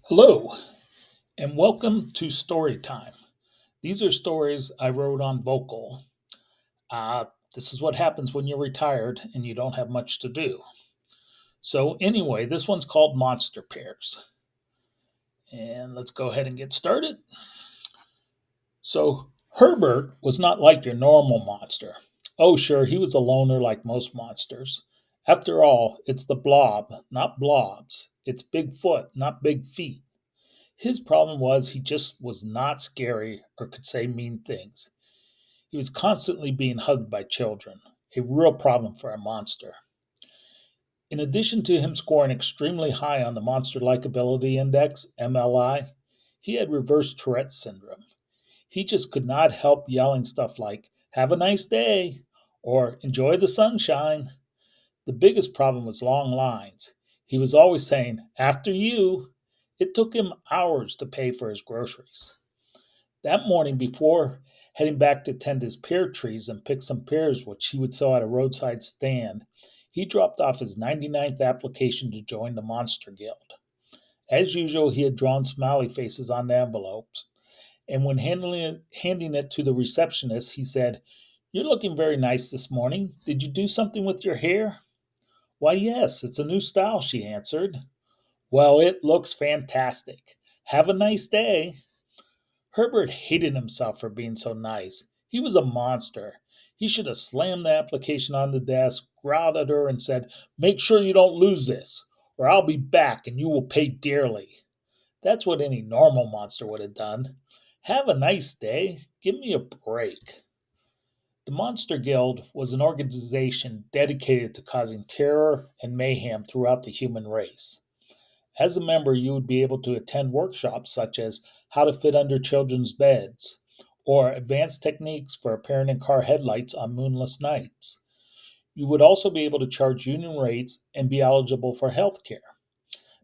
Hello, and welcome to Story Time. These are stories I wrote on vocal. Uh, this is what happens when you're retired and you don't have much to do. So, anyway, this one's called Monster Pears. And let's go ahead and get started. So, Herbert was not like your normal monster. Oh, sure, he was a loner like most monsters. After all, it's the blob, not blobs. It's Bigfoot, not big feet. His problem was he just was not scary or could say mean things. He was constantly being hugged by children, a real problem for a monster. In addition to him scoring extremely high on the Monster Likability Index, MLI, he had reverse Tourette syndrome. He just could not help yelling stuff like, "Have a nice day," or "Enjoy the sunshine." The biggest problem was long lines. He was always saying, "After you." It took him hours to pay for his groceries. That morning, before heading back to tend his pear trees and pick some pears which he would sell at a roadside stand, he dropped off his 99th application to join the Monster Guild. As usual, he had drawn smiley faces on the envelopes, and when handing it to the receptionist, he said, "You're looking very nice this morning. Did you do something with your hair?" "Why, yes, it's a new style," she answered. "Well, it looks fantastic. Have a nice day." Herbert hated himself for being so nice. He was a monster. He should have slammed the application on the desk, growled at her, and said, "Make sure you don't lose this, or I'll be back and you will pay dearly." That's what any normal monster would have done. Have a nice day. Give me a break. The Monster Guild was an organization dedicated to causing terror and mayhem throughout the human race. As a member, you would be able to attend workshops such as how to fit under children's beds or advanced techniques for appearing in car headlights on moonless nights. You would also be able to charge union rates and be eligible for health care.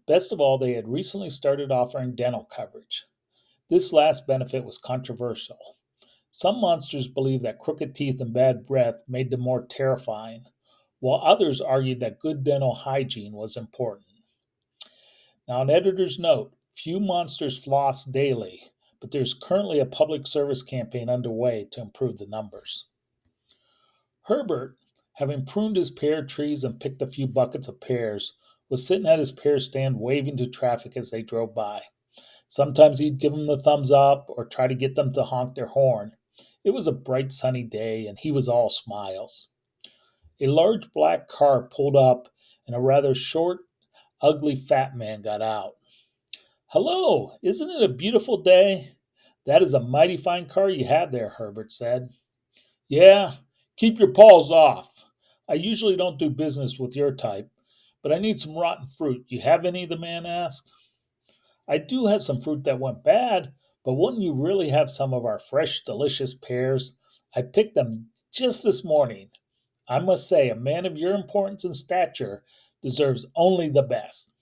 Best of all, they had recently started offering dental coverage. This last benefit was controversial. Some monsters believed that crooked teeth and bad breath made them more terrifying, while others argued that good dental hygiene was important. Now, an editor's note: few monsters floss daily, but there's currently a public service campaign underway to improve the numbers. Herbert, having pruned his pear trees and picked a few buckets of pears, was sitting at his pear stand waving to traffic as they drove by. Sometimes he'd give them the thumbs up or try to get them to honk their horn. It was a bright sunny day, and he was all smiles. A large black car pulled up, and a rather short, ugly fat man got out. "Hello, isn't it a beautiful day?" "That is a mighty fine car you have there," Herbert said. "Yeah, keep your paws off. I usually don't do business with your type, but I need some rotten fruit. You have any?" the man asked. "I do have some fruit that went bad, but wouldn't you really have some of our fresh, delicious pears? I picked them just this morning. I must say, a man of your importance and stature deserves only the best."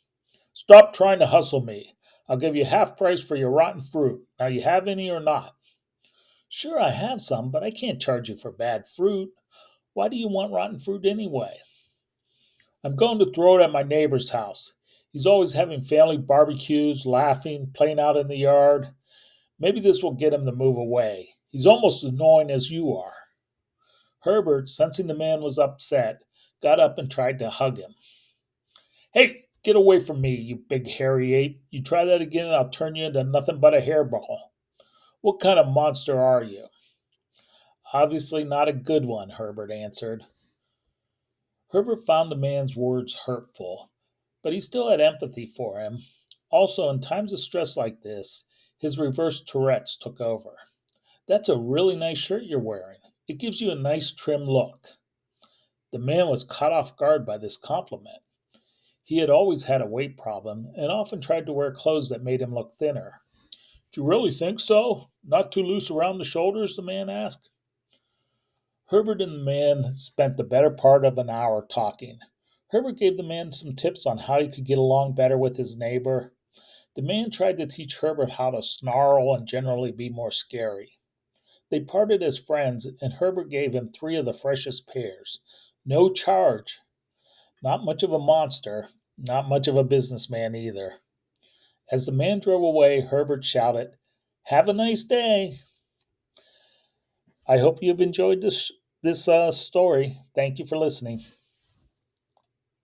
"Stop trying to hustle me. I'll give you half price for your rotten fruit. Now you have any or not?" "Sure, I have some, but I can't charge you for bad fruit. Why do you want rotten fruit anyway?" "I'm going to throw it at my neighbor's house. He's always having family barbecues, laughing, playing out in the yard. Maybe this will get him to move away. He's almost as annoying as you are." Herbert, sensing the man was upset, got up and tried to hug him. "Hey, get away from me, you big hairy ape. You try that again and I'll turn you into nothing but a hairball. What kind of monster are you?" "Obviously not a good one," Herbert answered. Herbert found the man's words hurtful, but he still had empathy for him. Also, in times of stress like this, his reverse Tourette's took over. "That's a really nice shirt you're wearing. It gives you a nice trim look." The man was caught off guard by this compliment. He had always had a weight problem and often tried to wear clothes that made him look thinner. "Do you really think so? Not too loose around the shoulders?" the man asked. Herbert and the man spent the better part of an hour talking. Herbert gave the man some tips on how he could get along better with his neighbor. The man tried to teach Herbert how to snarl and generally be more scary. They parted as friends, and Herbert gave him three of the freshest pears. No charge. Not much of a monster, not much of a businessman either. As the man drove away, Herbert shouted, "Have a nice day." I hope you've enjoyed this story. Thank you for listening.